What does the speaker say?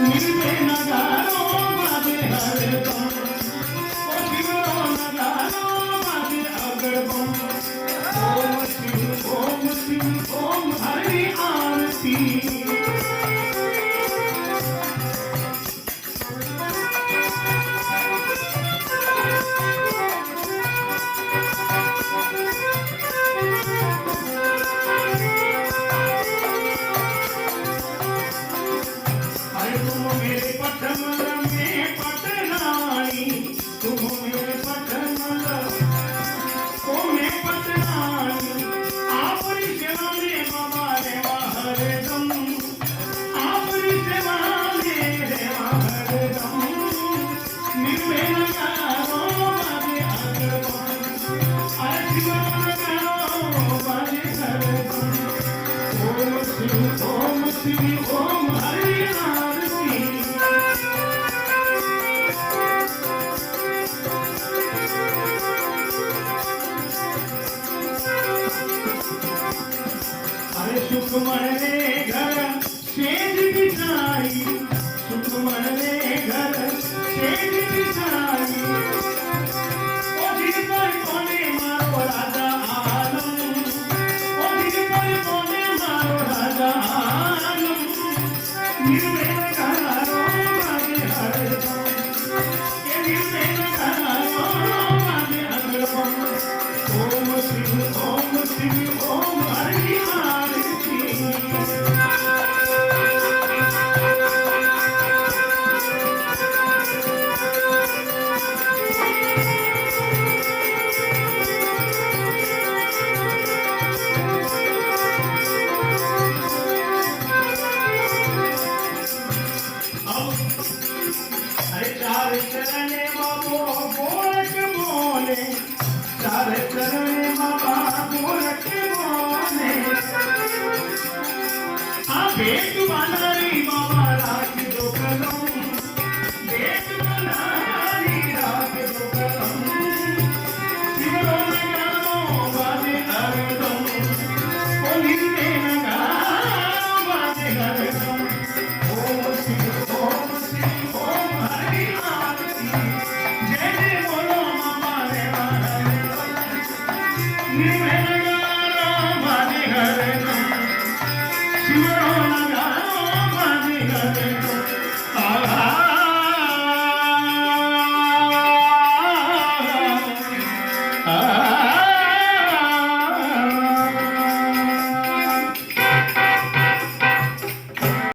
निर्वे नगारो बाजे हरदम ओ शिवरो नगारो बाजे अगरबम ओम शिव ओम हरि आरती ओम शिव ओम हरि आरती अरे सुख मरने घर शेज बिछाई सुख मरने घर शेज बिछाई ओ दिल पर कोने मारो राजा आलम ओ दिल पर कोने मारो राजा आलम निर्वे नगारो बाजे हरदम ये निर्वे नगारो बाजे अगरबम ओम शिव ओम हरि आरती हरे चार